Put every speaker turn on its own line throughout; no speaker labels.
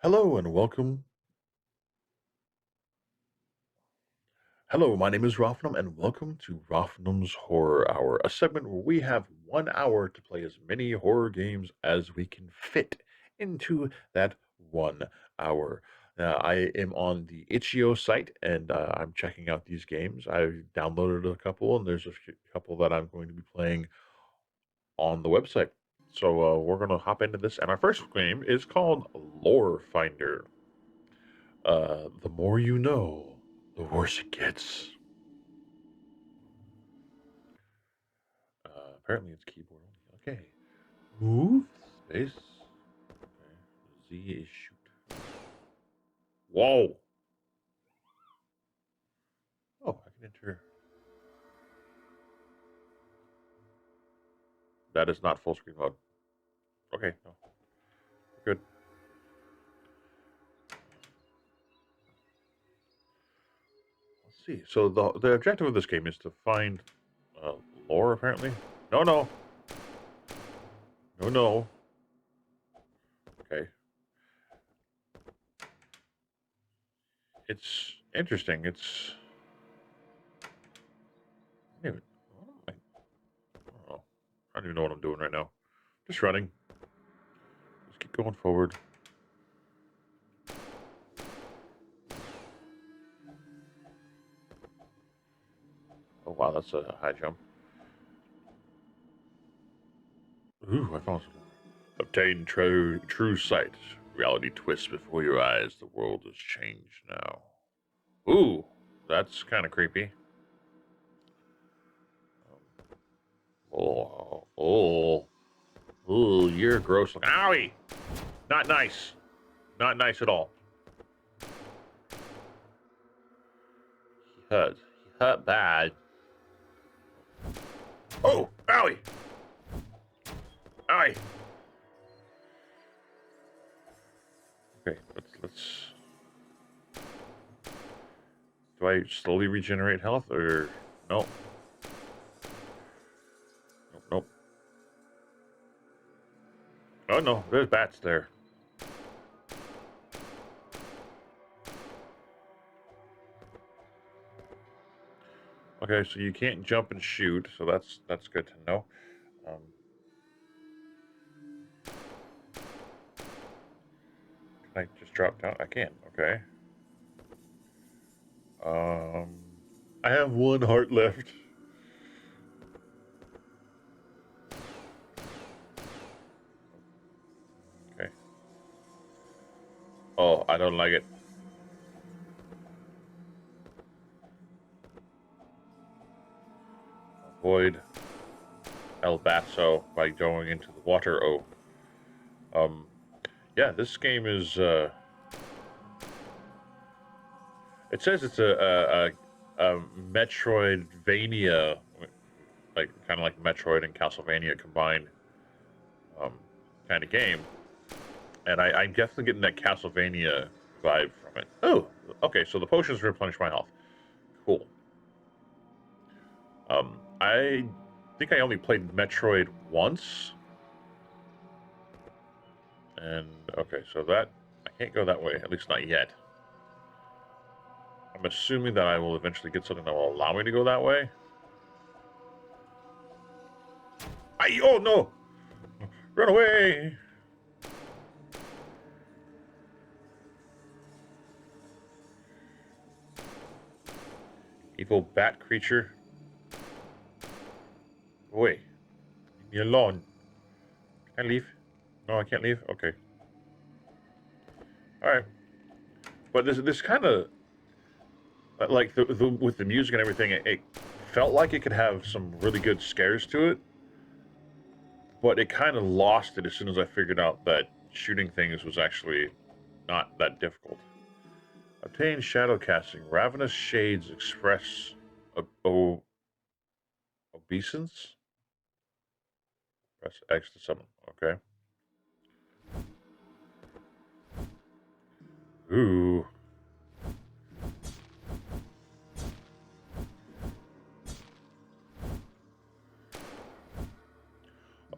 Hello and welcome. Hello, my name is Rofnum, and welcome to Rofnum's Horror Hour, a segment where we have 1 hour to play as many horror games as we can fit into that 1 hour. I am on the Itch.io site, and I'm checking out these games. I've downloaded a couple, and there's couple that I'm going to be playing on the website. So we're going to hop into this, and our first game is called Lore Finder. The more you know, the worse it gets. Apparently it's keyboard only. Okay. Move. Space. Okay. Z is shoot. Whoa. Oh, I can enter. That is not full screen mode. Okay, no. Good. Let's see. So the objective of this game is to find uh, lore, apparently. No, no. No, no. Okay. It's interesting. It's. Anyway, what am I don't know. I don't even know what I'm doing right now. Just running. Just keep going forward. Oh wow, that's a high jump. Ooh, I found some. Obtain true sight. Reality twists before your eyes. The world has changed now. Ooh, that's kind of creepy. Oh, oh, oh, you're gross. Owie! Not nice. Not nice at all. He hurt. He hurt bad. Oh, owie! Owie! Okay, let's. Do I slowly regenerate health or no? Nope, nope. Oh no, there's bats there. Okay, so you can't jump and shoot, so that's good to know. Um, can I just drop down? I can. Okay. Um, I have one heart left. Okay. Oh, I don't like it. Avoid El Basso by going into the water. Oh. Um, yeah, this game is. It says it's a Metroidvania, like kind of like Metroid and Castlevania combined, um, kind of game. And I'm definitely getting that Castlevania vibe from it. Oh, okay. So the potions replenish my health. Cool. I think I only played Metroid once. And okay, so that I can't go that way, at least not yet. I'm assuming that I will eventually get something that will allow me to go that way. Oh no! Run away! Evil bat creature. Wait, leave me alone. Can I leave? No, I can't leave. Okay. All right. But this kind of like with the music and everything, it felt like it could have some really good scares to it, but it kind of lost it as soon as I figured out that shooting things was actually not that difficult. Obtain shadow casting. Ravenous shades express obeisance. Press X to summon. Okay. Ooh.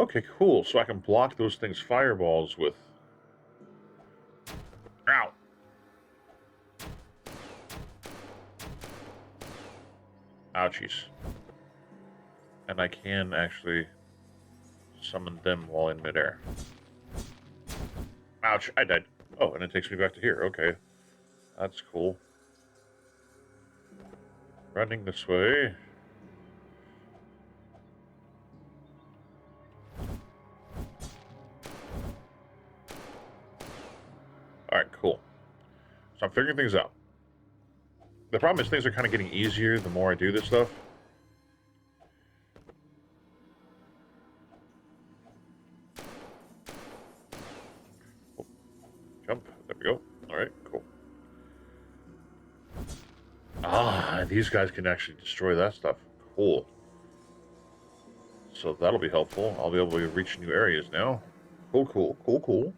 Okay, cool. So I can block those things fireballs with. Ow! Ouchies. And I can actually summon them while in midair. Ouch, I died. Oh, and it takes me back to here. Okay. That's cool. Running this way. Alright, cool. So I'm figuring things out. The problem is things are kind of getting easier the more I do this stuff. Oh, jump. There we go. Alright, cool. Ah, these guys can actually destroy that stuff. Cool. So that'll be helpful. I'll be able to reach new areas now. Cool, cool, cool, cool.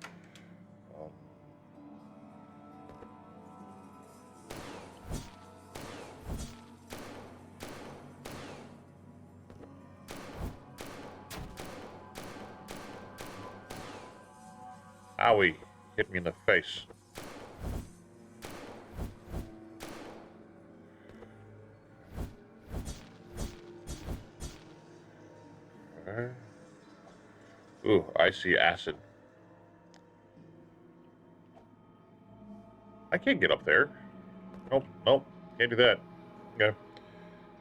Owie. Hit me in the face. Ooh, I see acid. I can't get up there. Nope, nope. Can't do that. Okay.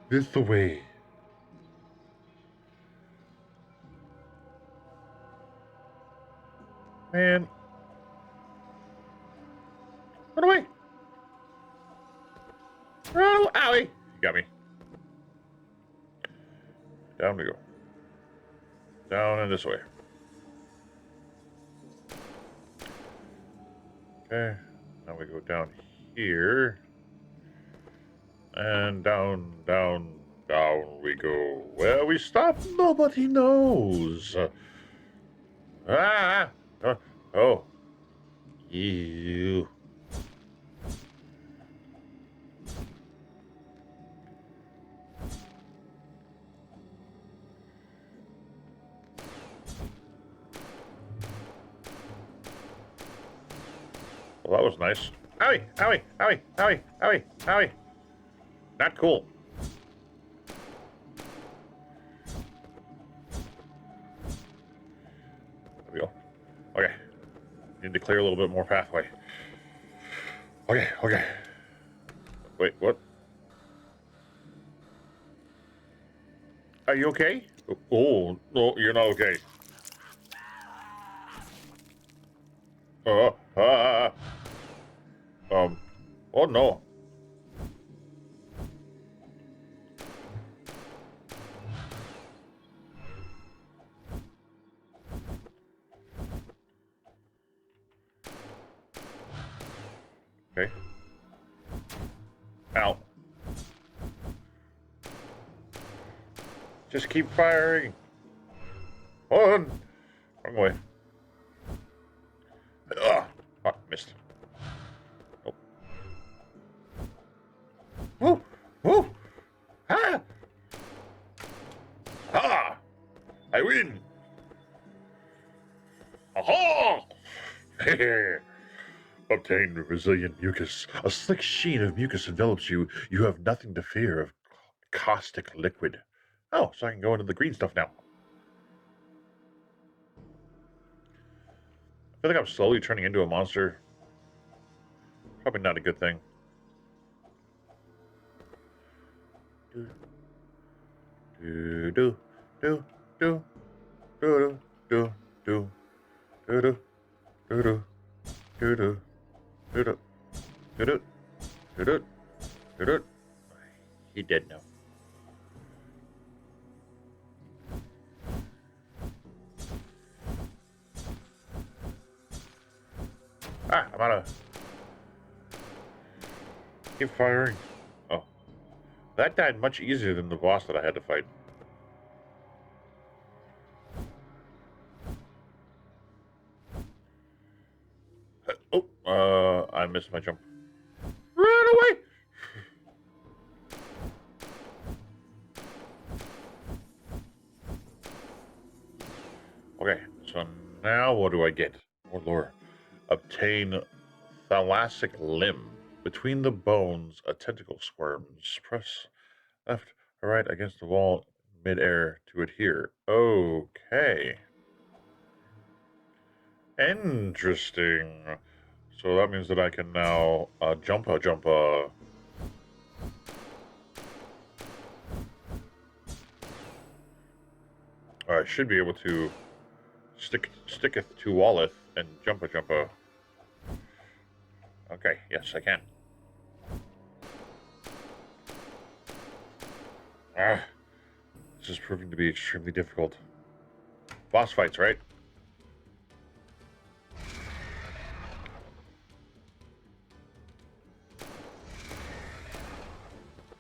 This the way. Man. Run away. Run away. Owie. You got me. Down we go. Down and this way. Okay. Now we go down here. And down, down, down we go. Where we stop, nobody knows. Oh. You. Well, that was nice. Owie, owie, owie, owie, owie, owie. Not cool. There we go. Okay. Need to clear a little bit more pathway. Okay, okay. Wait, what? Are you okay? Oh, no, you're not okay. Uh, oh no. Okay. Ow. Just keep firing. On. Wrong way. Ugh. Oh, missed. Oh. Woo! Woo! Ah! Ah! I win! Aha! Obtain resilient mucus. A slick sheen of mucus envelops you. You have nothing to fear of caustic liquid. Oh, so I can go into the green stuff now. I feel like I'm slowly turning into a monster. Probably not a good thing. Do do do do do do do do do do do do do do do do do do. He dead now. Ah, I'm out of. Keep firing. Oh, that died much easier than the boss that I had to fight. Oh, I missed my jump. Run away! Okay, so now what do I get? More lore. Obtain Thalassic limb. Between the bones, a tentacle squirms. Press left or right against the wall mid-air to adhere. Okay. Interesting. So that means that I can now jumpa. I should be able to sticketh to walleth and jumpa. Okay, yes, I can. This is proving to be extremely difficult. Boss fights, right?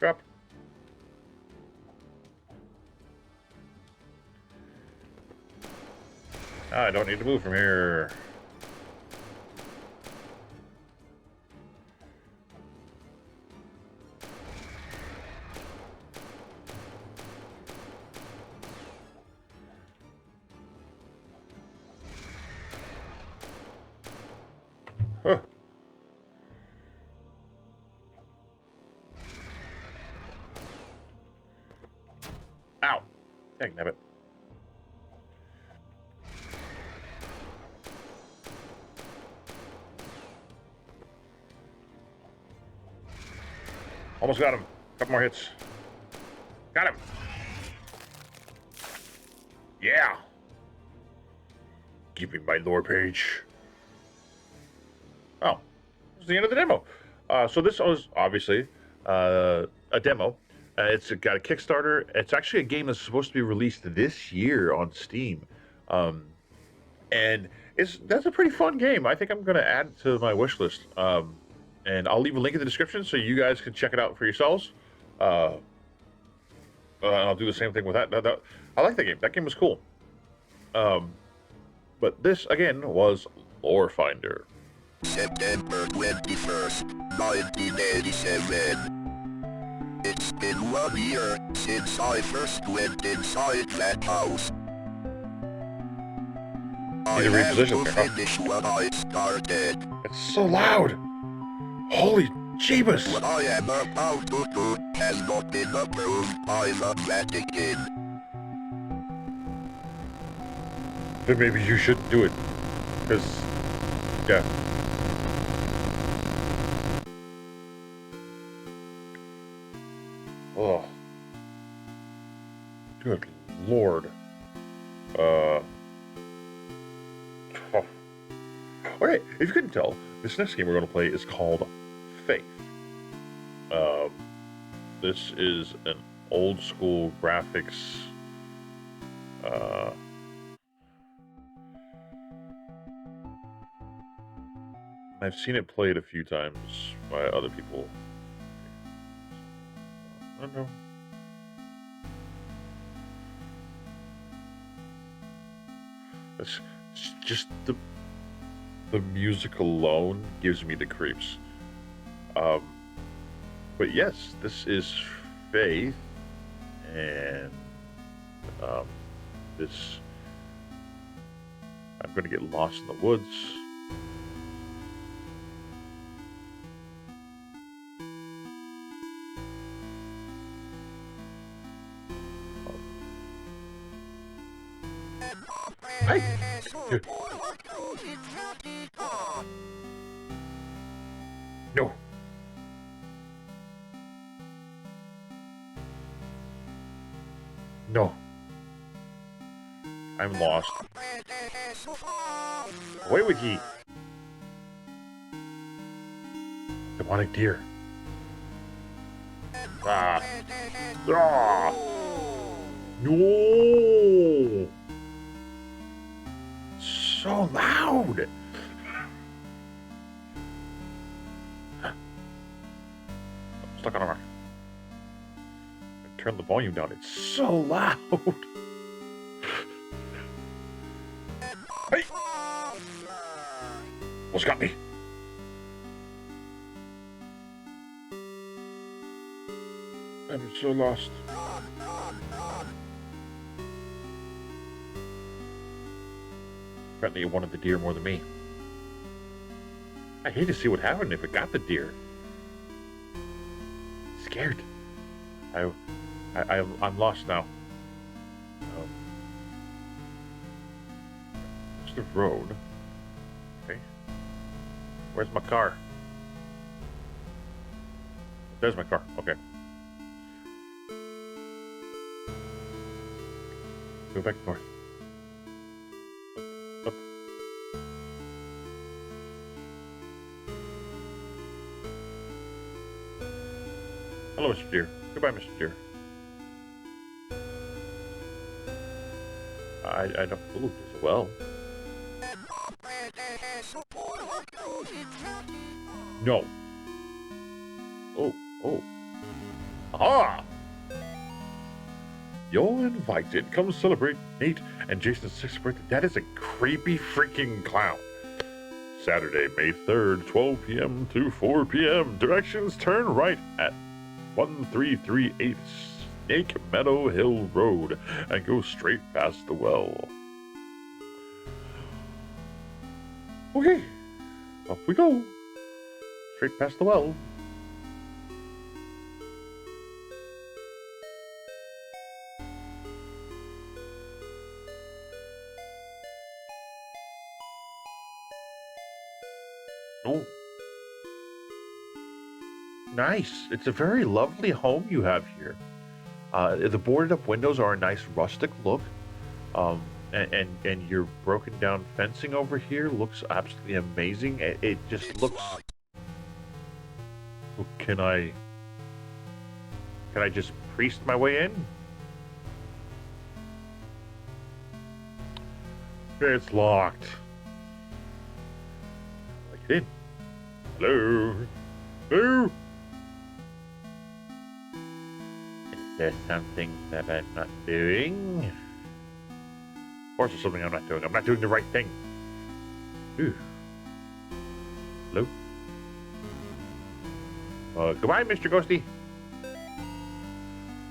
Drop. I don't need to move from here. Huh. Ow. Dang nabbit. Almost got him. Couple more hits. Got him. Yeah. Give me my lore page. Oh, this is the end of the demo. So this was obviously a demo. It's got a Kickstarter. It's actually a game that's supposed to be released this year on Steam, and that's a pretty fun game. I think I'm going to add it to my wish list, and I'll leave a link in the description so you guys can check it out for yourselves. I'll do the same thing with that. I like that game. That game was cool. But this again was Lore Finder.
September 21st, 1987. It's been 1 year since I first went inside that house. I have to finish what I started.
It's so loud! Holy Jeebus!
What I am about to do has not been approved by the Vatican.
Then maybe you shouldn't do it. Because, yeah. Oh. Good Lord. Oh. Alright, if you couldn't tell, this next game we're going to play is called Faith. This is an old school graphics. I've seen it played a few times by other people. I don't know. It's just the music alone gives me the creeps. But yes, this is Faith, and this I'm gonna get lost in the woods. Hey! Here. No. No. I'm lost. Away with ye. Demonic deer. Ah. Ah. No. So loud. I'm stuck on a rock. Turn the volume down. It's so loud. Hey! Almost got me. I'm so lost. Apparently, it wanted the deer more than me. I hate to see what happened if it got the deer. Scared. I'm lost now. It's the road. Okay. Where's my car? There's my car. Okay. Go back north. Up. Hello, Mr. Deer. Goodbye, Mr. Deer. I don't. Ooh, there's a well. No. Oh, oh. Aha! You're invited. Come celebrate Nate and Jason's 6th birthday. That is a creepy freaking clown. Saturday, May 3rd, 12 p.m. to 4 p.m. Directions: turn right at 1338 Snake Meadow Hill Road and go straight past the well. Okay, off we go. Straight past the well. Oh, nice. It's a very lovely home you have here. The boarded up windows are a nice rustic look. And your broken down fencing over here looks absolutely amazing. It just looks. Can I just priest my way in? It's locked. Like it in. Hello? Hello? Is there something that I'm not doing? Of course there's something I'm not doing. I'm not doing the right thing. Ooh. Hello? Goodbye, Mr. Ghosty.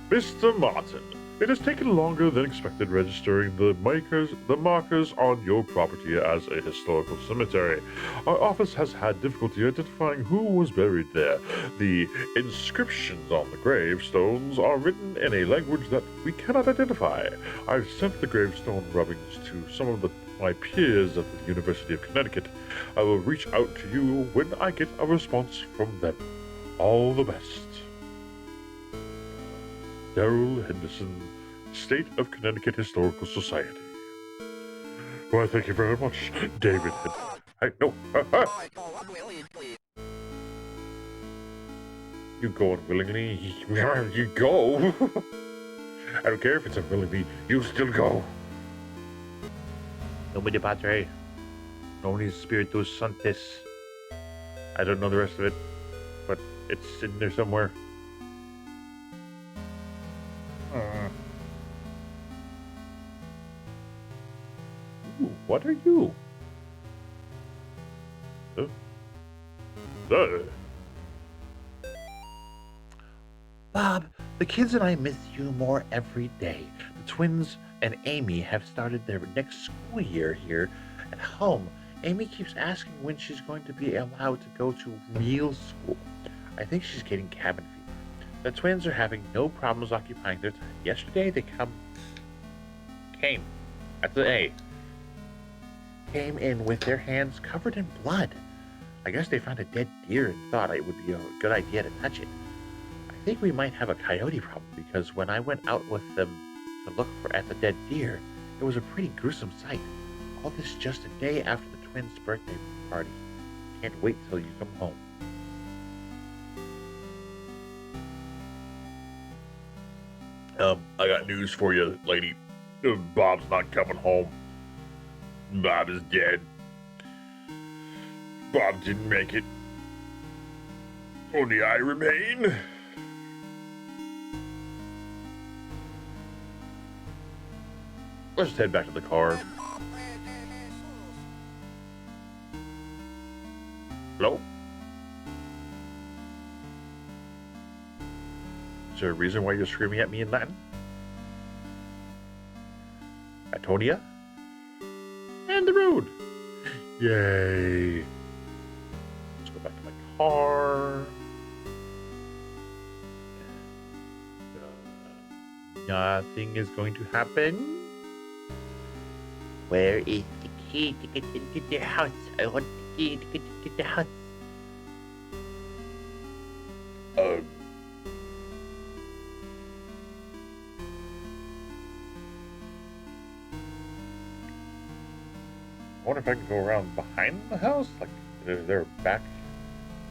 Mr. Martin, it has taken longer than expected registering the markers on your property as a historical cemetery. Our office has had difficulty identifying who was buried there. The inscriptions on the gravestones are written in a language that we cannot identify. I've sent the gravestone rubbings to some of my peers at the University of Connecticut. I will reach out to you when I get a response from them. All the best. Daryl Henderson, State of Connecticut Historical Society. Why, thank you very much, David.
No. You go unwillingly. You go. I don't care if it's unwillingly. You still go. Nomine Patre. Nomine Spiritus Sanctis. I don't know the rest of it, but it's in there somewhere. Ooh, what are you? Bob, the kids and I miss you more every day. The twins and Amy have started their next school year here at home. Amy keeps asking when she's going to be allowed to go to real school. I think she's getting cabin fever. The twins are having no problems occupying their time. Yesterday they came in with their hands covered in blood. I guess they found a dead deer and thought it would be a good idea to touch it. I think we might have a coyote problem because when I went out with them to look at the dead deer, it was a pretty gruesome sight. All this just a day after the twins' birthday party. Can't wait till you come home. I got news for you, lady. Bob's not coming home. Bob is dead. Bob didn't make it. Only I remain. Let's just head back to the car. Hello? Is there a reason why you're screaming at me in Latin? Atonia? And the road. Yay. nothing is going to happen. Where is the key to get into the house? I want the key to get into the house. Um. I wonder if I can go around behind the house. Like, is there a back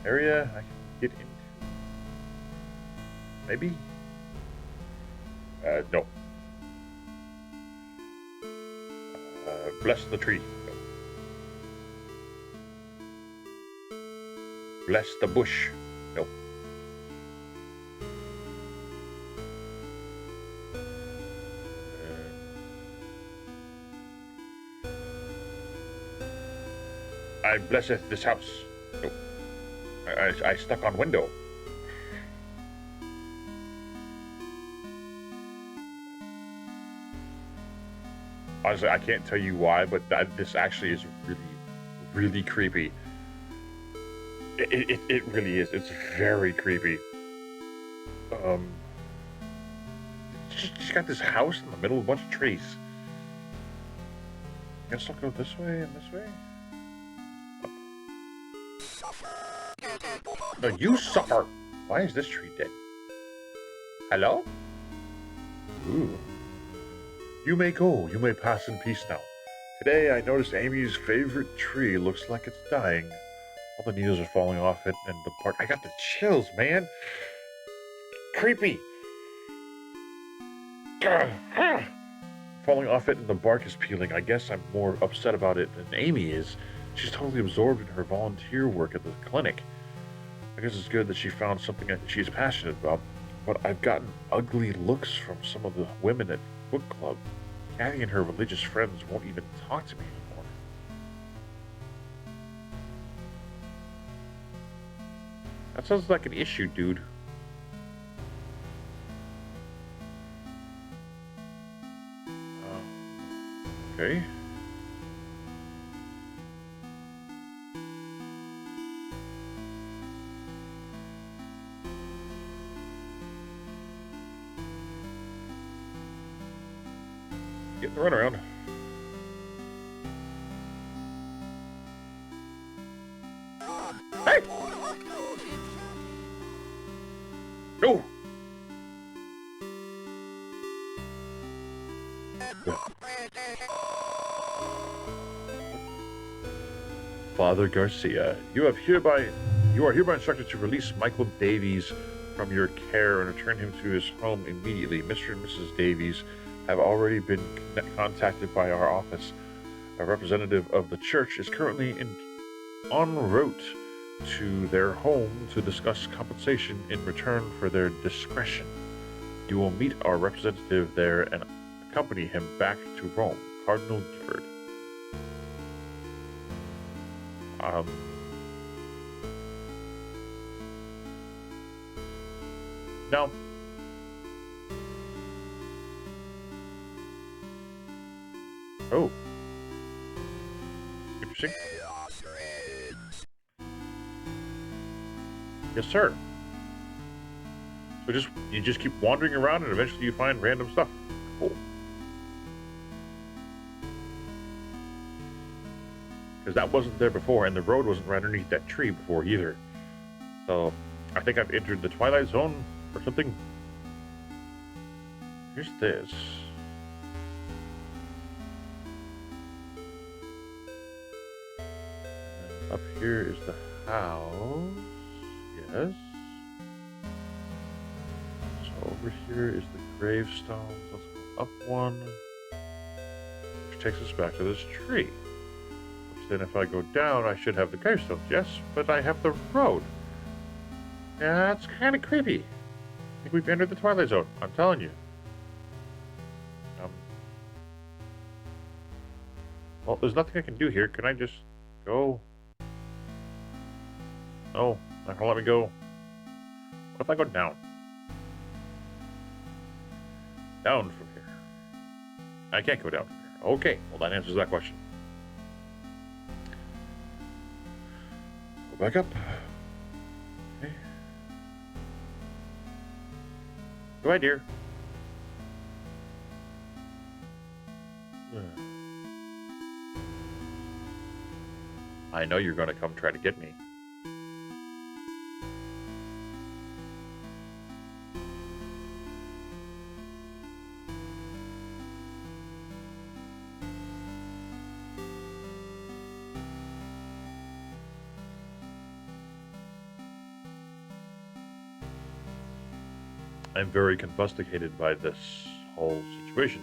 area I can get into? Maybe? No. Bless the tree. No. Bless the bush. No. I blesseth this house. No. I stuck on window. Honestly, I can't tell you why, but this actually is really, really creepy. It really is. It's very creepy. She's got this house in the middle of a bunch of trees. I guess I'll go this way and this way. No, you suffer! Why is this tree dead? Hello? Ooh. You may go. You may pass in peace now. Today I noticed Amy's favorite tree looks like it's dying. All the needles are falling off it and the bark. I got the chills, man. Creepy. Falling off it and the bark is peeling. I guess I'm more upset about it than Amy is. She's totally absorbed in her volunteer work at the clinic. I guess it's good that she found something that she's passionate about, but I've gotten ugly looks from some of the women at book club. Kathy and her religious friends won't even talk to me anymore. That sounds like an issue, dude. Okay. Get the runaround. Hey! No! Father Garcia, you are hereby instructed to release Michael Davies from your care and return him to his home immediately. Mr. and Mrs. Davies have already been contacted by our office. A representative of the church is currently en route to their home to discuss compensation in return for their discretion. You will meet our representative there and accompany him back to Rome. Cardinal Gifford. No. Oh. Interesting. Yes, sir. So you just keep wandering around and eventually you find random stuff. Cool. Because that wasn't there before, and the road wasn't right underneath that tree before either. So I think I've entered the Twilight Zone or something. Here's this. And up here is the house. Yes. So over here is the gravestone. Let's go up one. Which takes us back to this tree. Which then if I go down, I should have the gravestones. Yes, but I have the road. Yeah, that's kind of creepy. I think we've entered the Twilight Zone. I'm telling you. Well, there's nothing I can do here. Can I just go? No, not gonna let me go. What if I go down? Down from here. I can't go down from here. Okay, well that answers that question. Go back up. Okay. Go ahead, dear. I know you're going to come try to get me. I'm very confusticated by this whole situation.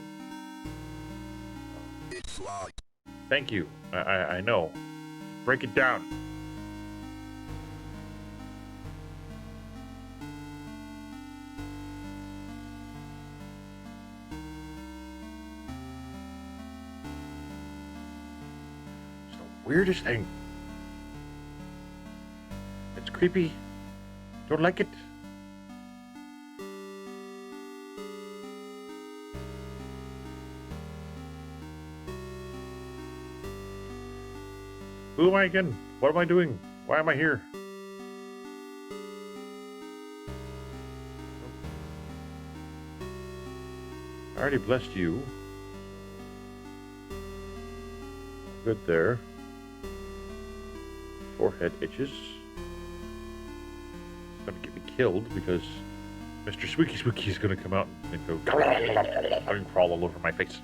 It's locked.
Thank you. I know. Break it down. It's the weirdest thing. It's creepy. Don't like it. Who am I again? What am I doing? Why am I here? I already blessed you. Good there. Forehead itches. It's gonna get me killed because Mr. Spooky is gonna come out and go and crawl all over my face.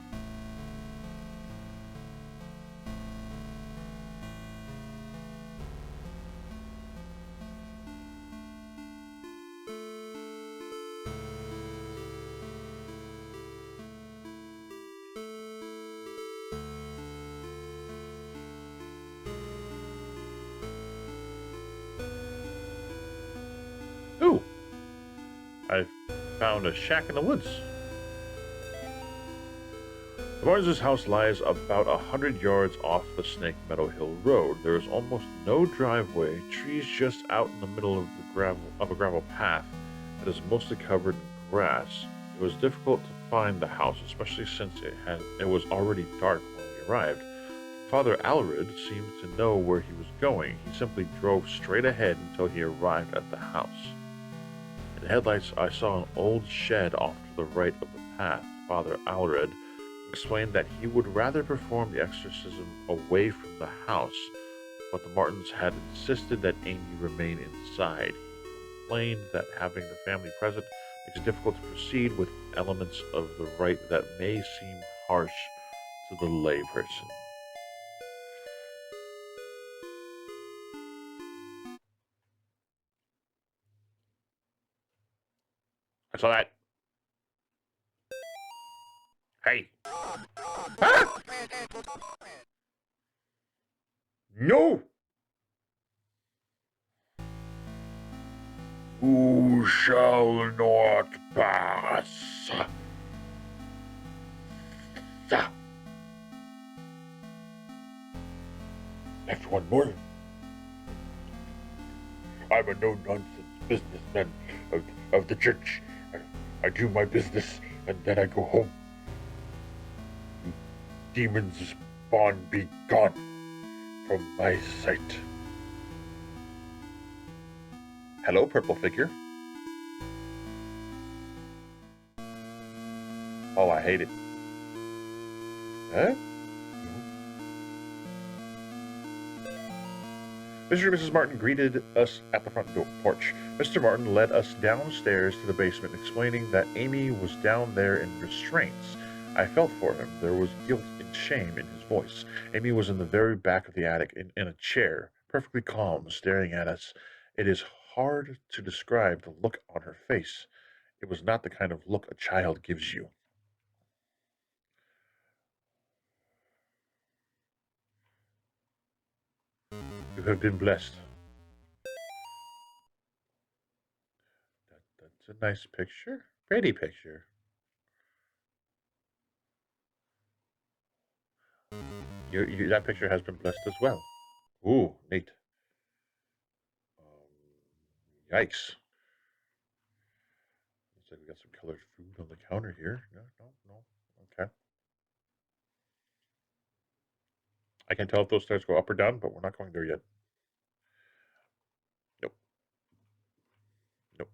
Ooh! I found a shack in the woods. The Barnes' house lies about 100 yards off the Snake Meadow Hill Road. There is almost no driveway, trees just out in the middle of a gravel path that is mostly covered in grass. It was difficult to find the house, especially since it was already dark when we arrived. Father Alred seemed to know where he was going. He simply drove straight ahead until he arrived at the house. In the headlights, I saw an old shed off to the right of the path. Father Alred explained that he would rather perform the exorcism away from the house, but the Martins had insisted that Amy remain inside. He complained that having the family present makes it difficult to proceed with elements of the rite that may seem harsh to the layperson. I saw that. Hey! Ah! No! Who shall not pass? That's one more. I'm a no-nonsense businessman of the church. I do my business and then I go home. You demons spawn, be gone from my sight. Hello, purple figure. Oh, I hate it. Huh? Mr. and Mrs. Martin greeted us at the front porch. Mr. Martin led us downstairs to the basement, explaining that Amy was down there in restraints. I felt for him. There was guilt and shame in his voice. Amy was in the very back of the attic, in a chair, perfectly calm, staring at us. It is hard to describe the look on her face. It was not the kind of look a child gives you. You have been blessed. That's a nice picture. Pretty picture. That picture has been blessed as well. Ooh, neat. Yikes. Looks like we got some colored food on the counter here. No. Okay. I can't tell if those stairs go up or down, but we're not going there yet. Nope. Nope.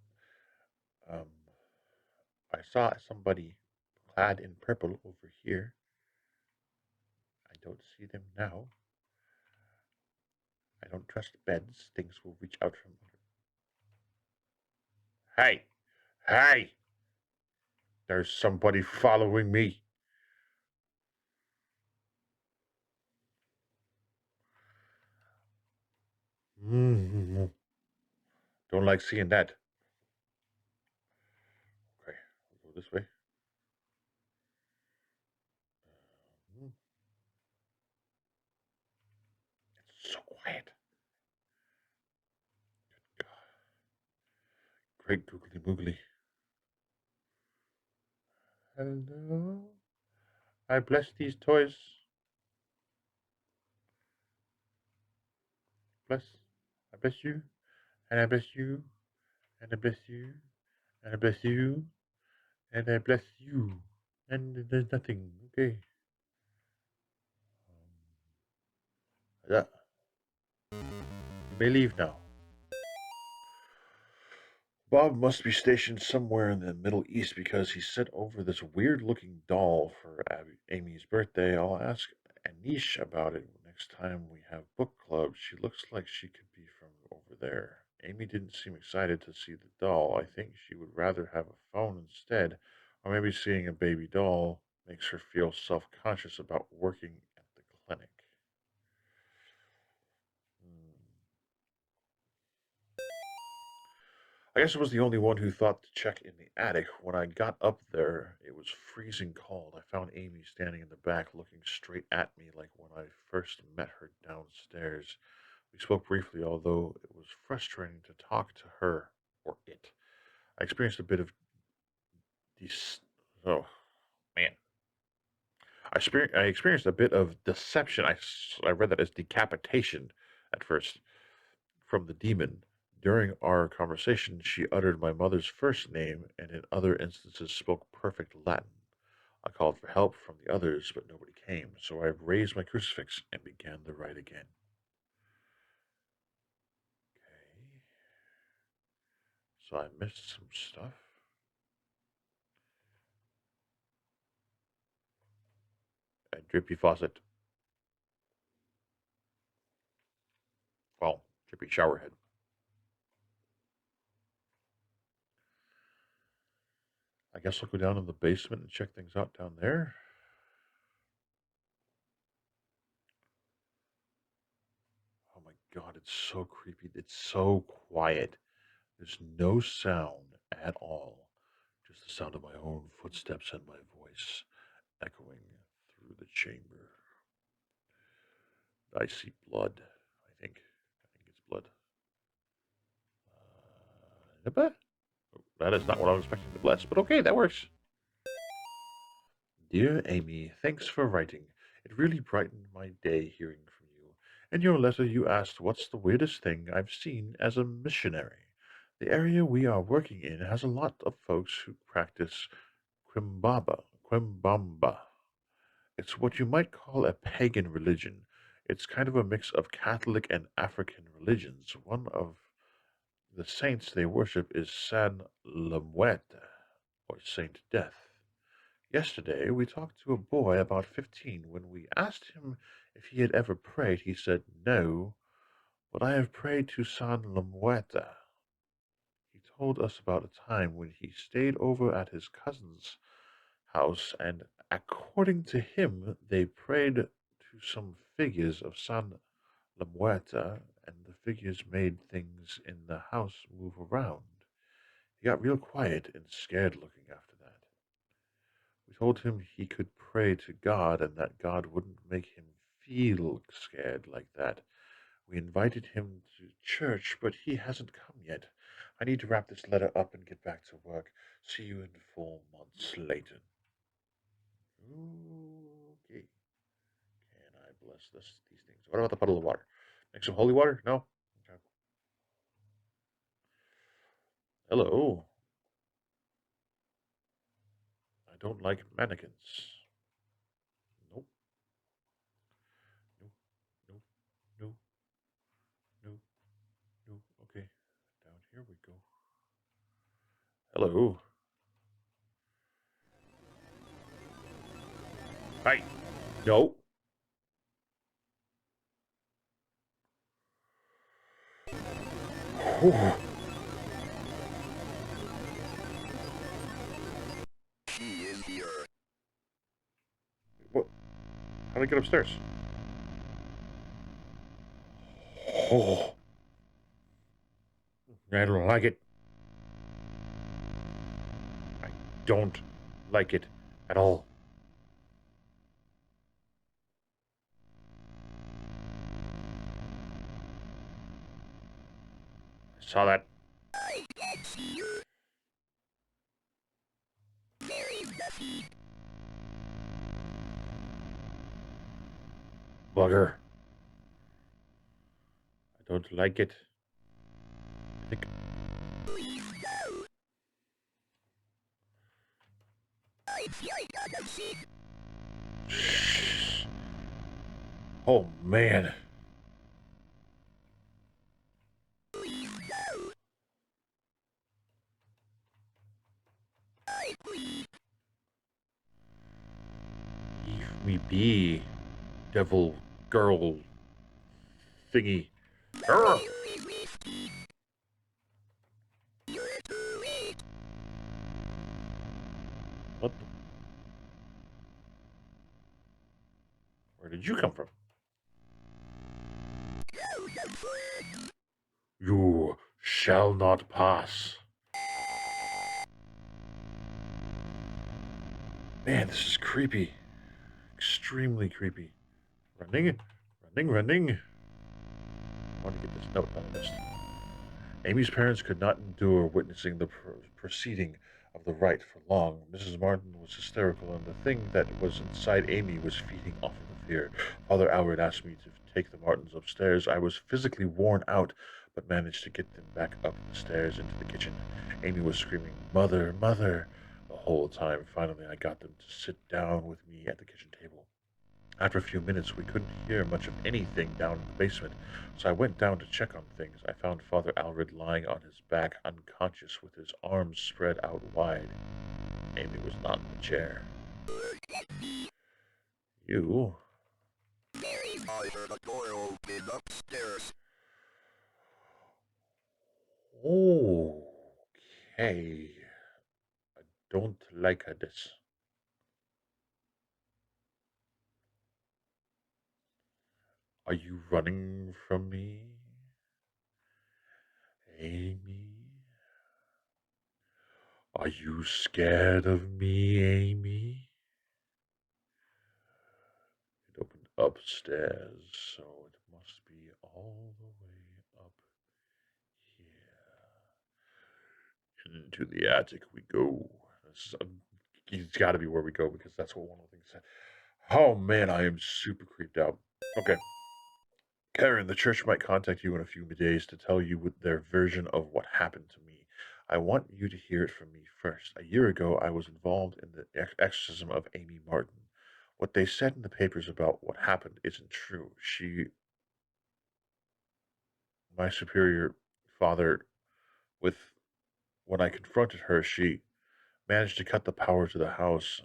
I saw somebody clad in purple over here. don't see them now. I don't trust beds. Things will reach out from under. Hey! Hey! There's somebody following me. Mm. Don't like seeing that. Okay, we'll go this way. Mm. It's so quiet. Great googly moogly. Hello? I bless these toys. Bless. I bless you. And I bless you. And I bless you. And I bless you. And I bless you. And there's nothing. Okay. Yeah. You may leave now. Bob must be stationed somewhere in the Middle East because he sent over this weird looking doll for Amy's birthday. I'll ask Anish about it next time we have book club. She looks like she could be from over there. Amy didn't seem excited to see the doll. I think she would rather have a phone instead, or maybe seeing a baby doll makes her feel self conscious about working at the clinic. Hmm. I guess I was the only one who thought to check in the attic. When I got up there, it was freezing cold. I found Amy standing in the back, looking straight at me like when I first met her downstairs. We spoke briefly, although it was frustrating to talk to her or it. I experienced a bit of this. Oh, man. I experienced a bit of deception. I read that as decapitation at first from the demon. During our conversation, she uttered my mother's first name and in other instances spoke perfect Latin. I called for help from the others, but nobody came, so I raised my crucifix and began the rite again. Okay, so I missed some stuff. A drippy faucet. Well, drippy shower head. I guess I'll go down in the basement and check things out down there. Oh my god, it's so creepy. It's so quiet. There's no sound at all. Just the sound of my own footsteps and my voice echoing through the chamber. I see blood, I think. I think it's blood. Oh, that is not what I was expecting to bless, but okay, that works. Dear Amy, thanks for writing. It really brightened my day hearing from you. In your letter, you asked what's the weirdest thing I've seen as a missionary. The area we are working in has a lot of folks who practice Quimbamba. It's what you might call a pagan religion. It's kind of a mix of Catholic and African religions. One of the saints they worship is San La Muerte, or Saint Death. Yesterday, we talked to a boy about 15. When we asked him if he had ever prayed, he said no, but I have prayed to San La Muerte. He told us about a time when he stayed over at his cousin's house, and according to him, they prayed to some figures of San La Muerta, and the figures made things in the house move around. He got real quiet and scared looking after that. We told him he could pray to God and that God wouldn't make him feel scared like that. We invited him to church, but he hasn't come yet. I need to wrap this letter up and get back to work. See you in 4 months later. Okay. Can I bless these things? What about the puddle of water? Make some holy water? No? Okay. Hello. I don't like mannequins. Nope. Nope. Nope. Nope. Nope. Nope. Okay. Down here we go. Hello. Hi. No. Oh,
She is here.
what? How did I get upstairs? Oh, I don't like it. I don't like it at all. I saw that.
I can see her. Very messy.
Bugger. I don't like it. I think.
Please no. I feel like I'm sick.
Shh. Oh, man.
Please no. I plead.
Leave me be, devil girl thingy. Arrgh!
Very risky. You're too late.
What the? Where did you come from?
Go some friends.
You shall not pass. Man, this is creepy. Extremely creepy. Running, running, running. I want to get this note out of this. Amy's parents could not endure witnessing the proceeding of the rite for long. Mrs. Martin was hysterical, and the thing that was inside Amy was feeding off of the fear. Father Albert asked me to take the Martins upstairs. I was physically worn out, but managed to get them back up the stairs into the kitchen. Amy was screaming, "Mother, mother," the whole time. Finally, I got them to sit down with me at the kitchen table. After a few minutes, we couldn't hear much of anything down in the basement, so I went down to check on things. I found Father Alred lying on his back, unconscious, with his arms spread out wide. Amy was not in the chair. You?
I heard a door open upstairs.
Okay. I don't like this. Are you running from me, Amy? Are you scared of me, Amy? It opened upstairs, so it must be all the way up here. Into the attic we go. This is, it's got to be where we go because that's what one of the things said. Oh man, I am super creeped out. Okay. Karen, the church might contact you in a few days to tell you with their version of what happened to me. I want you to hear it from me first. A year ago, I was involved in the exorcism of Amy Martin. What they said in the papers about what happened isn't true. My superior father, with when I confronted her, she managed to cut the power to the house,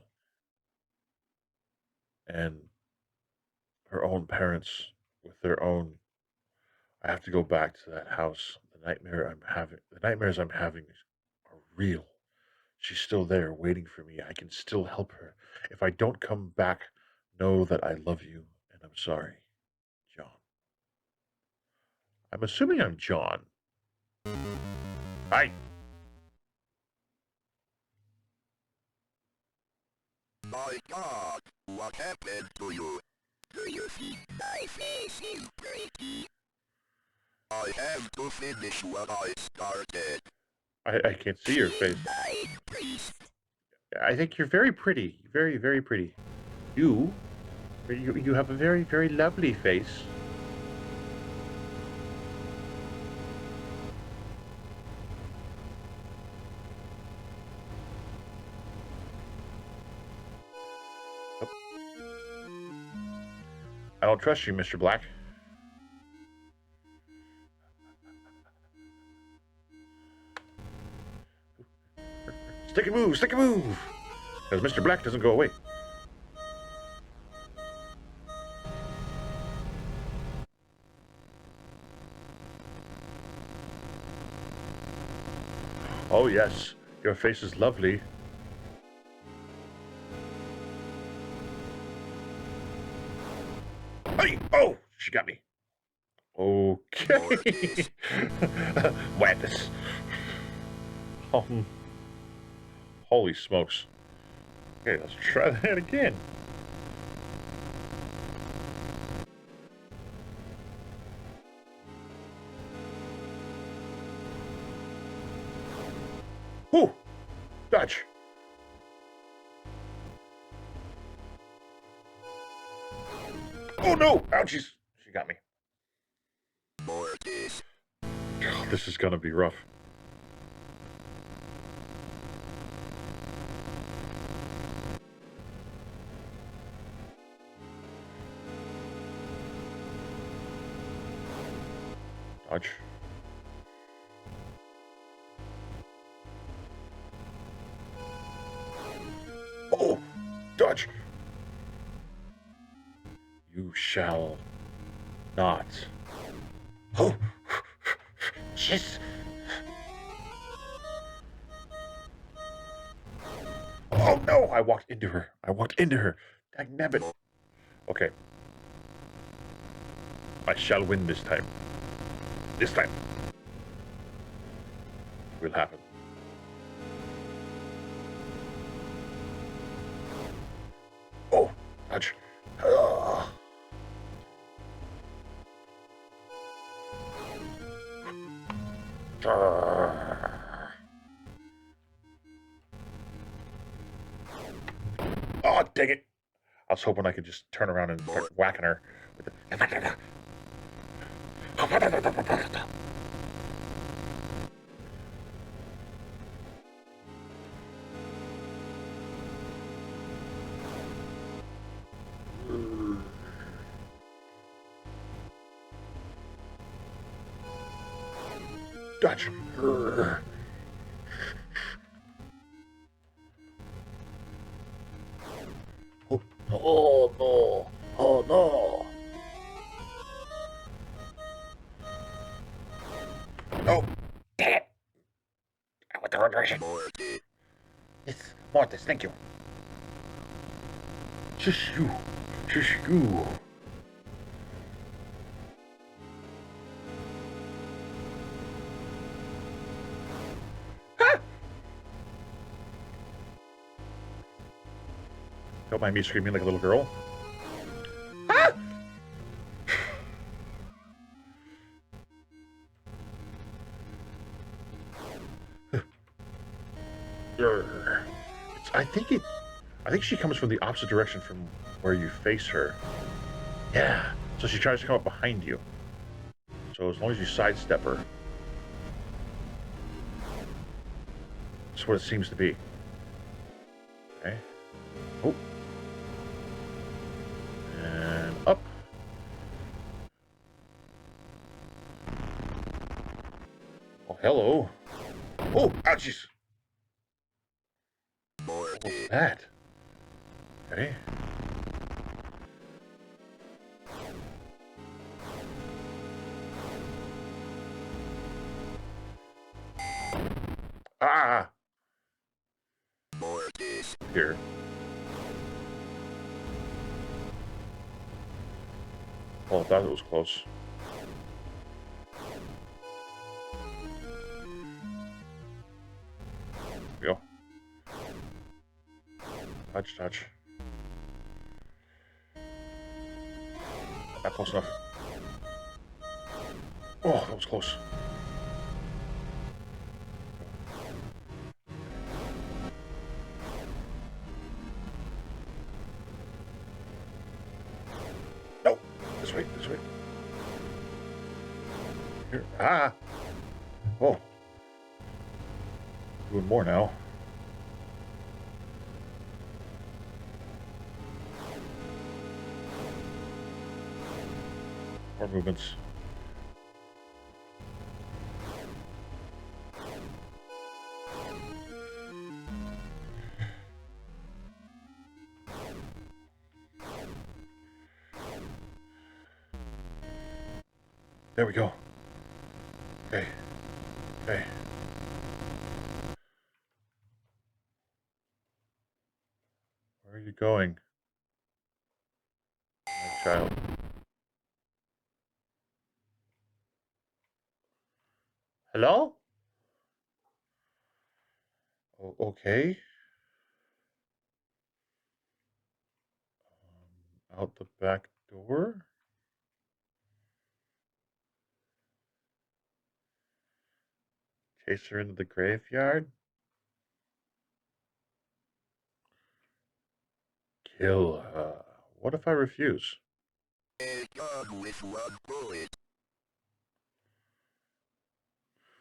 and her own parents, with their own. I have to go back to that house. The nightmares I'm having are real. She's still there waiting for me. I can still help her. If I don't come back, know that I love you and I'm sorry. John. I'm assuming I'm John. Hi.
My God, what happened to you? Do you think my face is pretty? I have to finish what I started.
I can't see your face.
My priest.
I think you're very pretty. Very, very pretty. You? You have a very, very lovely face. Oh, I don't trust you, Mr. Black. Stick and move, stick and move! Because Mr. Black doesn't go away. Oh, yes. Your face is lovely. Hey! Oh! She got me. Okay. Madness. Holy smokes. Okay, let's try that again. Whew! Dodge. Oh no! Ouchies! She got me.
Mortis.
Oh, this is gonna be rough. Dodge. Oh! Dodge! You shall not. Oh! Yes! Oh no! I walked into her. Dagnabbit. Okay. I shall win this time. This time. Will happen. Oh! Dodge. Ah. Oh, dang it. I was hoping I could just turn around and start whacking her with the... Dodge. Oh no. Oh no. Oh, dang it. I went the wrong direction.
Mortis.
It's Mortis, thank you. Shush you. Shush you. Ah! Don't mind me screaming like a little girl. Ah! I think she comes from the opposite direction from where you face her. Yeah. So she tries to come up behind you. So as long as you sidestep her. That's what it seems to be. Okay. Oh. And up. Oh, hello. Oh, ouchies. What's
Mortis.
that? Okay. Ah!
Mortis.
Here. Oh, that was close. There we go. Touch, touch. Not close enough. Oh, that was close. No! This way, this way. Here. Ah! Oh. Doing more now. More movements. There we go. Okay. Okay. you going, my child? Hello? Okay. Out the back door? Chase her into the graveyard? Kill her. What if I refuse?
A gun with one bullet.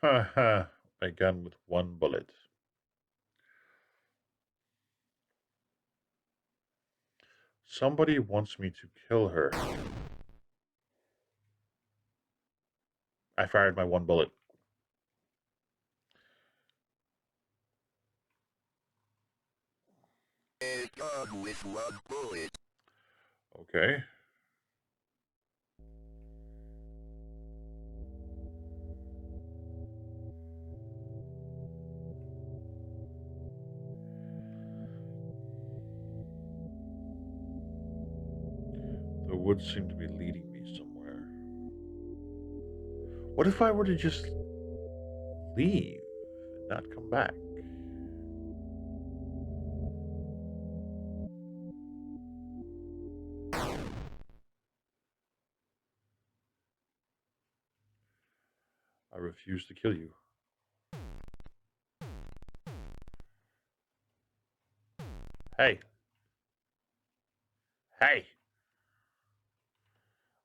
Haha, a gun with one bullet. Somebody wants me to kill her. I fired my one bullet.
A gun with one bullet.
Okay. The woods seem to be leading me somewhere. What if I were to just leave and not come back? I refuse to kill you. Hey. Hey.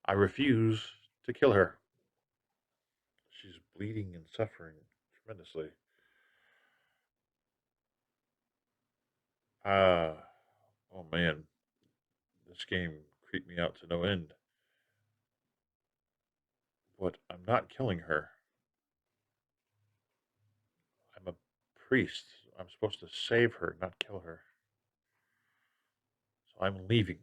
I refuse to kill her. She's bleeding and suffering tremendously. Oh man. This game creeped me out to no end. But I'm not killing her. I'm a priest. I'm supposed to save her, not kill her. So I'm leaving.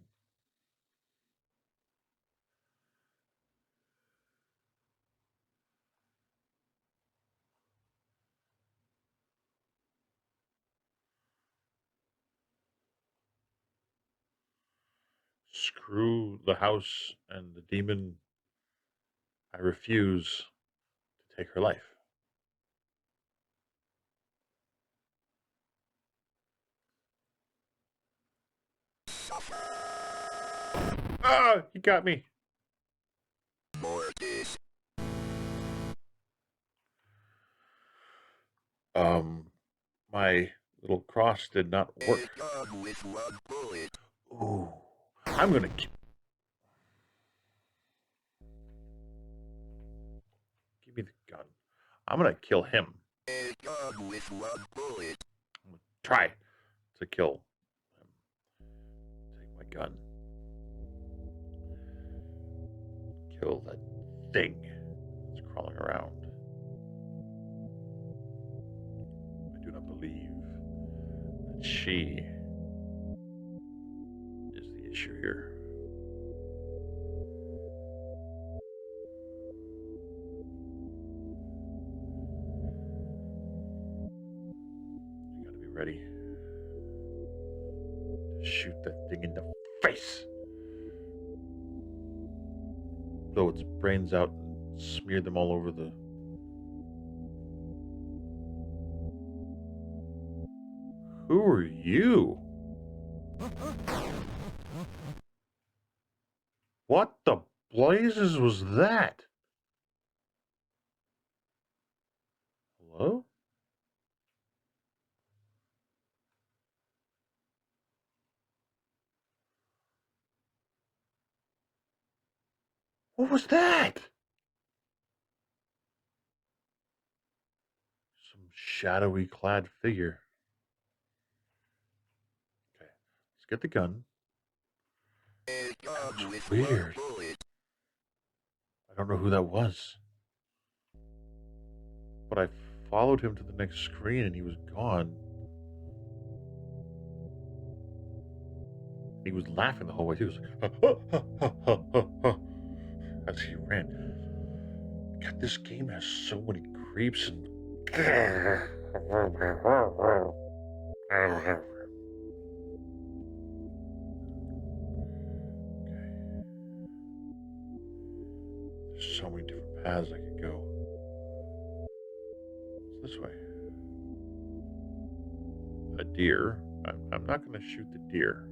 Screw the house and the demon. I refuse to take her life. Ah, he got me.
Mortis.
My little cross did not work.
A gun with one bullet.
Ooh, I'm gonna give me the gun. I'm gonna kill him.
A gun with one bullet.
I'm gonna try to kill him. Take my gun. Kill that thing that's crawling around. I do not believe that she is the issue here. You gotta be ready to shoot that thing in the face. Blow its brains out and smear them all over the. Who are you? What the blazes was that? Hello? What was that? Some shadowy clad figure. Okay, let's get the gun.
A gun with
weird.
one bullet.
I don't know who that was. But I followed him to the next screen and he was gone. He was laughing the whole way too. He was like, as he ran. God, this game has so many creeps and. so many different paths I could go. It's this way. A deer. I'm not going to shoot the deer.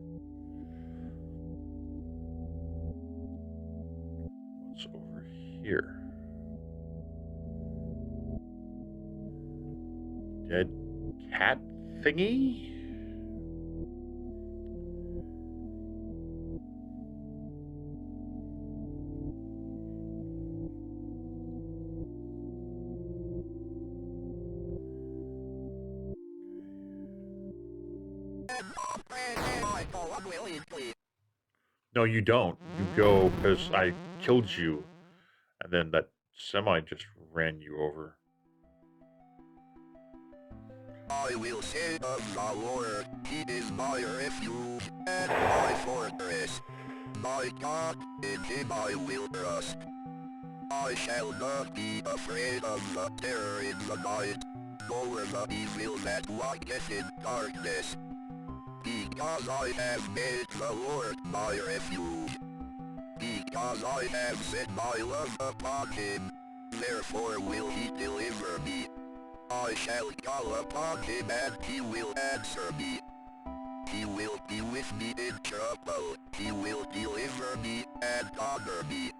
What's over here? Dead cat thingy? No, you don't. You go because I killed you, and then that semi just ran you over.
I will say of the Lord, he is my refuge and my fortress. My God, in him I will trust. I shall not be afraid of the terror in the night, nor the evil that walketh in darkness. Because I have made the Lord my refuge. Because I have set my love upon him, therefore will he deliver me. I shall call upon him and he will answer me. He will be with me in trouble. He will deliver me and honor me.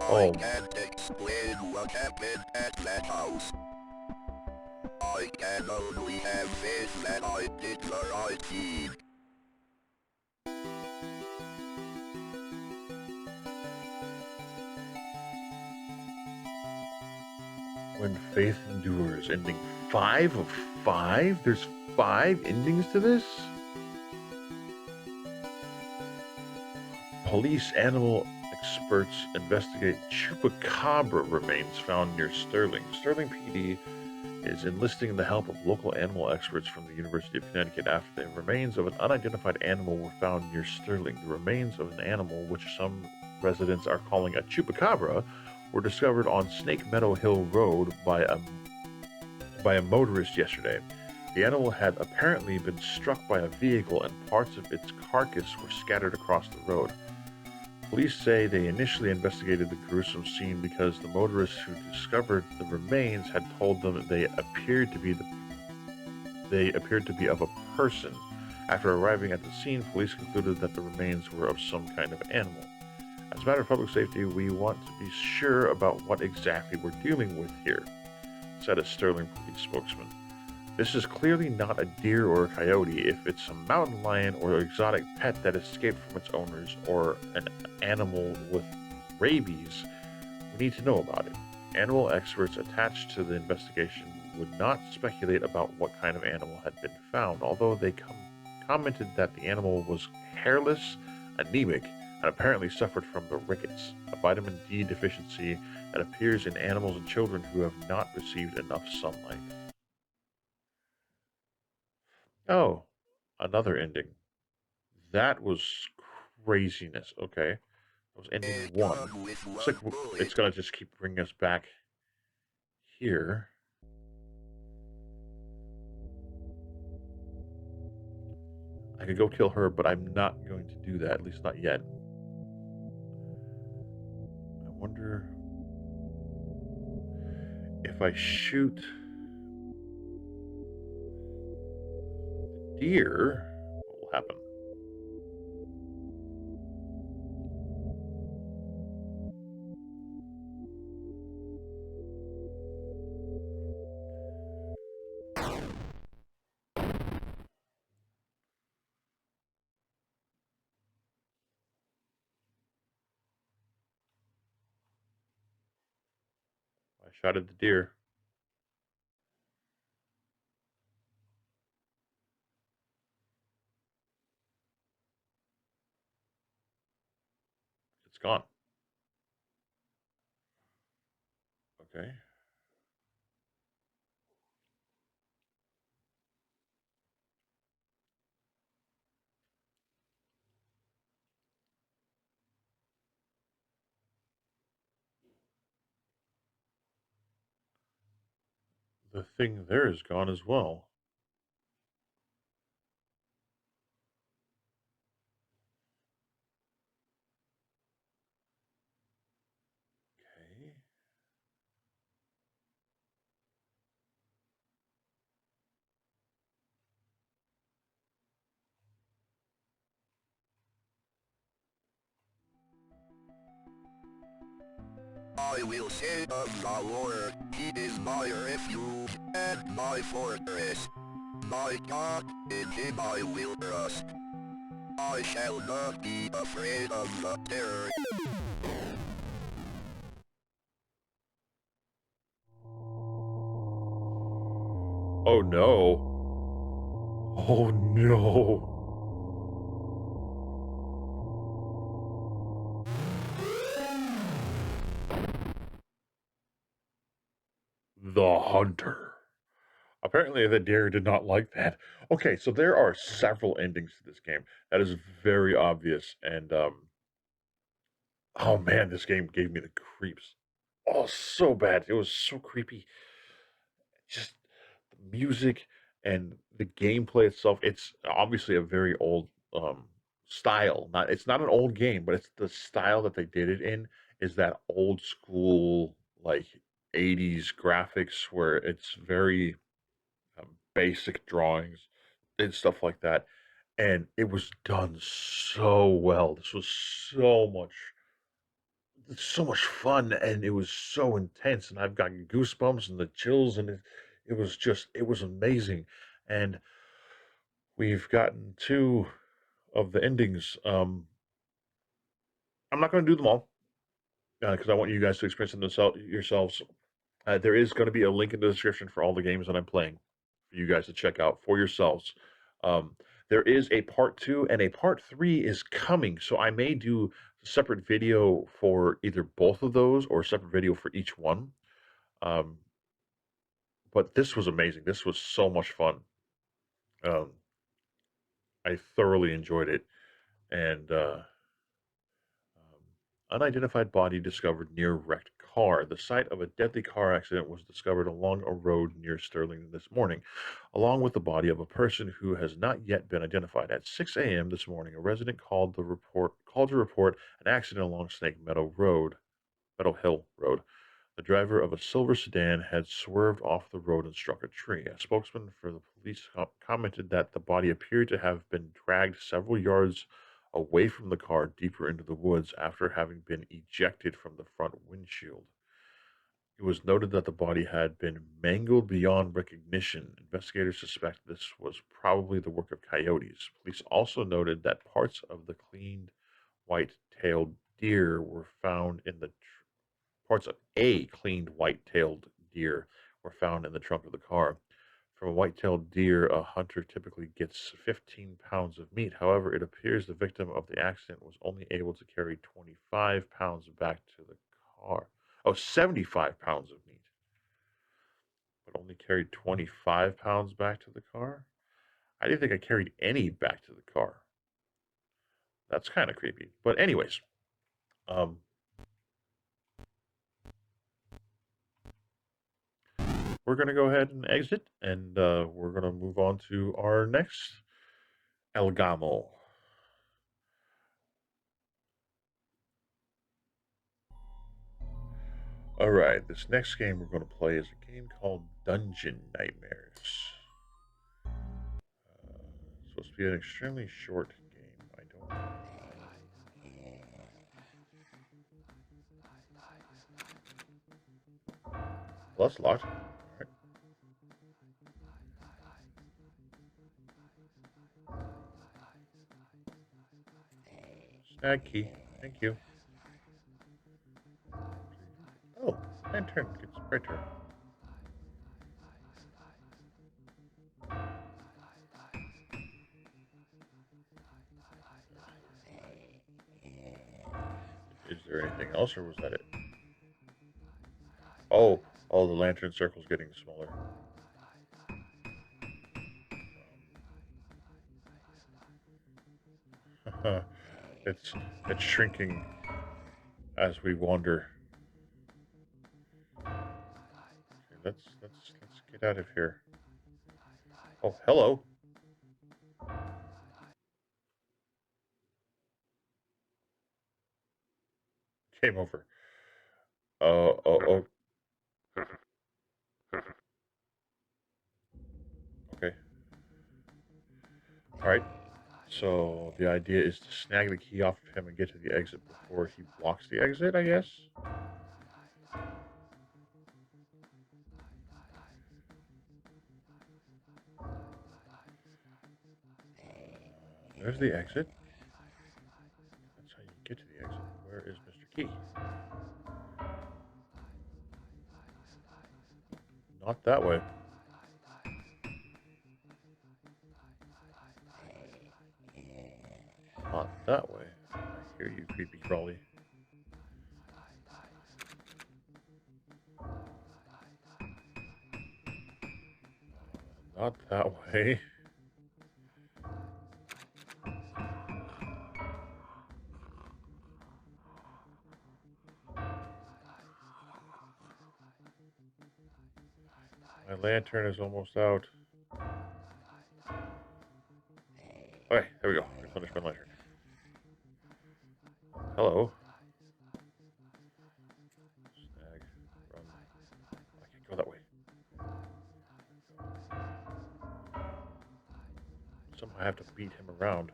I can't explain what happened at that house. I can only have faith that I did the right deed.
When faith endures, ending 5 of 5? There's 5 endings to this? Police animal experts investigate chupacabra remains found near Sterling. Sterling PD is enlisting the help of local animal experts from the University of Connecticut after the remains of an unidentified animal were found near Sterling. The remains of an animal, which some residents are calling a chupacabra, were discovered on Snake Meadow Hill Road by a motorist yesterday. The animal had apparently been struck by a vehicle and parts of its carcass were scattered across the road. Police say they initially investigated the gruesome scene because the motorist who discovered the remains had told them they appeared to be of a person. After arriving at the scene, police concluded that the remains were of some kind of animal. As a matter of public safety, we want to be sure about what exactly we're dealing with here, said a Sterling police spokesman. This is clearly not a deer or a coyote. If it's a mountain lion or exotic pet that escaped from its owners or an animal with rabies, we need to know about it. Animal experts attached to the investigation would not speculate about what kind of animal had been found, although they commented that the animal was hairless, anemic, and apparently suffered from the rickets, a vitamin D deficiency that appears in animals and children who have not received enough sunlight. Oh, another ending. That was craziness. Okay. That was ending 1. Looks like it's gonna just keep bringing us back here. I could go kill her, but I'm not going to do that, at least not yet. I wonder if I shoot the deer, what will happen? I shot at the deer. It's gone. Okay. The thing there is gone as well.
I will say of the Lord, he is my refuge and my fortress. My God, in him I will trust. I shall not be afraid of the terror.
Oh no. Oh no. The Hunter. Apparently, the deer did not like that. Okay, so there are several endings to this game. That is very obvious. And, oh man, this game gave me the creeps. Oh, so bad. It was so creepy. Just the music and the gameplay itself. It's obviously a very old style. It's not an old game, but it's the style that they did it in is that old school like 80s graphics where it's very basic drawings and stuff like that. And it was done so well. This was so much fun, and it was so intense, and I've got goosebumps and the chills, and it was amazing. And we've gotten two of the endings. I'm not going to do them all because I want you guys to experience them yourselves. There is going to be a link in the description for all the games that I'm playing for you guys to check out for yourselves. Um, there is a part two and a part three is coming, so I may do a separate video for either both of those or a separate video for each one. Um, but this was amazing. This was so much fun. Um, I thoroughly enjoyed it, and unidentified body discovered near wrecked car. The site of a deadly car accident was discovered along a road near Sterling this morning, along with the body of a person who has not yet been identified. At 6 a.m. this morning, a resident called to report an accident along Meadow Hill Road. The driver of a silver sedan had swerved off the road and struck a tree. A spokesman for the police commented that the body appeared to have been dragged several yards away from the car deeper into the woods after having been ejected from the front windshield. It was noted that the body had been mangled beyond recognition. Investigators suspect this was probably the work of coyotes. Police also noted that parts of the cleaned white-tailed deer were found in the Parts of a cleaned white-tailed deer were found in the trunk of the car. From a white-tailed deer, a hunter typically gets 15 pounds of meat. However, it appears the victim of the accident was only able to carry 25 pounds back to the car. Oh, 75 pounds of meat, but only carried 25 pounds back to the car? I didn't think I carried any back to the car. That's kind of creepy. But anyways, um, we're going to go ahead and exit, and we're going to move on to our next Elgamo. All right, this next game we're going to play is a game called Dungeon Nightmares. It's supposed to be an extremely short game. I don't know. Well, that's locked. All right. Snag key. Thank you. Oh, lantern gets brighter. Is there anything else, or was that it? Oh, the lantern circle's getting smaller. it's it's shrinking as we wander. Okay, let's get out of here. Oh, hello. Game over. Oh. Okay. All right. So the idea is to snag the key off of him and get to the exit before he blocks the exit, I guess. there's the exit. That's how you get to the exit. Where is Mr. Key? Not that way. Not that way. I hear you, creepy crawly. Not that way. My lantern is almost out. Okay, there we go. I finished my lantern. Hello. Snag. Run. I can't go that way. Somehow I have to beat him around.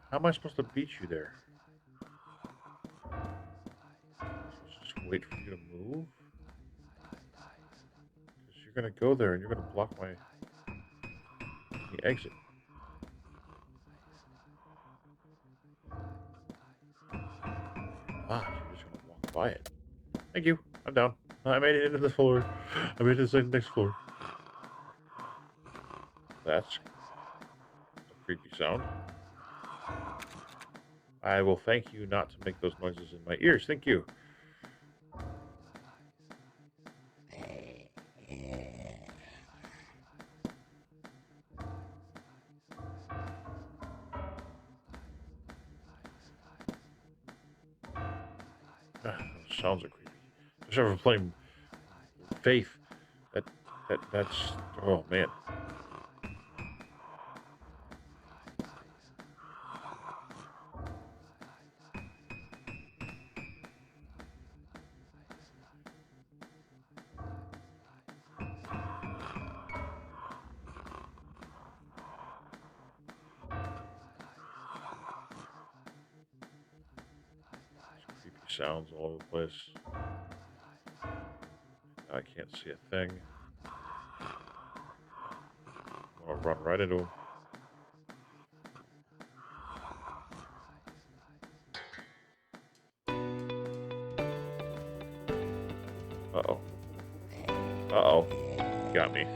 How am I supposed to beat you there? Just wait for you to move? Because you're going to go there and you're going to block the exit. Ah, you're just going to walk by it. Thank you. I'm down. I made it into the floor. I made it to the next floor. That's a creepy sound. I will thank you not to make those noises in my ears. Thank you. Those sounds are creepy. Just ever playing Faith. That's oh man. Sounds all over the place. I can't see a thing. I'm gonna run right into him. Uh-oh. Uh-oh. Got me.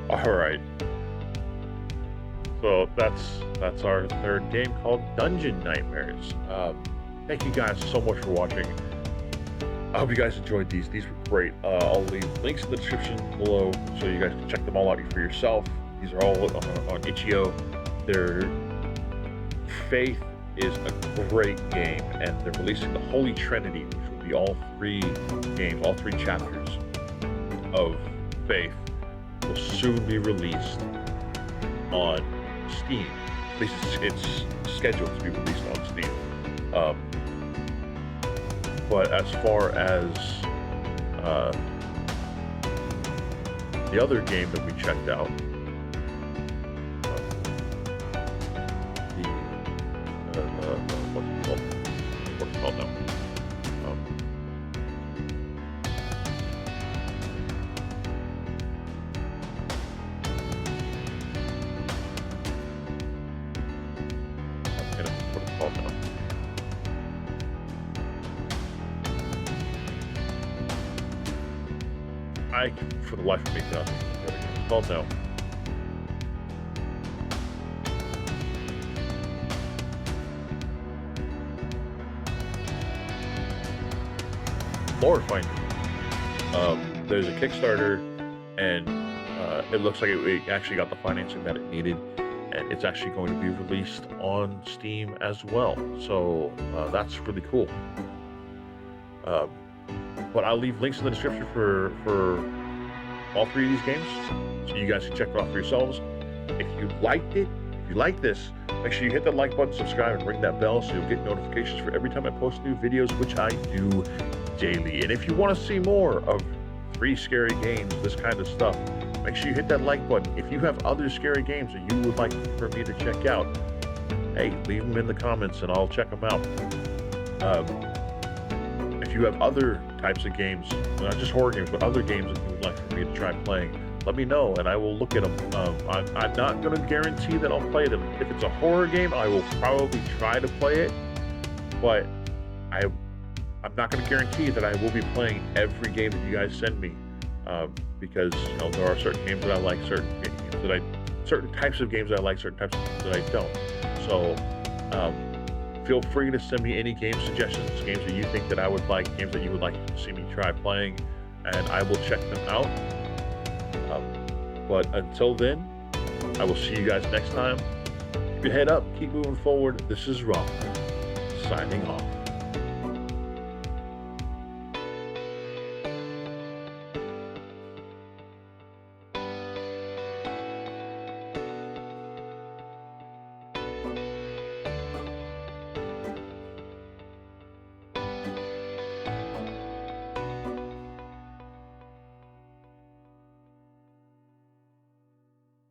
Alright. So that's our third game called Dungeon Nightmares. Thank you guys so much for watching. I hope you guys enjoyed these. These were great. I'll leave links in the description below so you guys can check them all out for yourself. These are all on itch.io. Their Faith is a great game, and they're releasing the Holy Trinity, which will be all three games, all three chapters of Faith will soon be released on Steam. At least it's scheduled to be released on Steam. But as far as the other game that we checked out, what's it called now? I, for the life of me, cannot think of what it's called now. Lore Finder. There's a Kickstarter, and it looks like it actually got the financing that it needed, and it's actually going to be released on Steam as well. So that's really cool. But I'll leave links in the description for all three of these games, so you guys can check it out for yourselves. If you liked it, if you like this, make sure you hit that like button, subscribe, and ring that bell so you'll get notifications for every time I post new videos, which I do daily. And if you want to see more of free scary games, this kind of stuff, make sure you hit that like button. If you have other scary games that you would like for me to check out, hey, leave them in the comments and I'll check them out. If you have other types of games, not just horror games, but other games that you would like for me to try playing, let me know and I will look at them. I'm not going to guarantee that I'll play them. If it's a horror game, I will probably try to play it, but I'm not going to guarantee that I will be playing every game that you guys send me, because there are certain games that I like, certain types of games that I like, certain types of games that I don't. So feel free to send me any game suggestions, games that you think that I would like, games that you would like to see me try playing, and I will check them out. But until then, I will see you guys next time. Keep your head up, keep moving forward. This is Rob, signing off.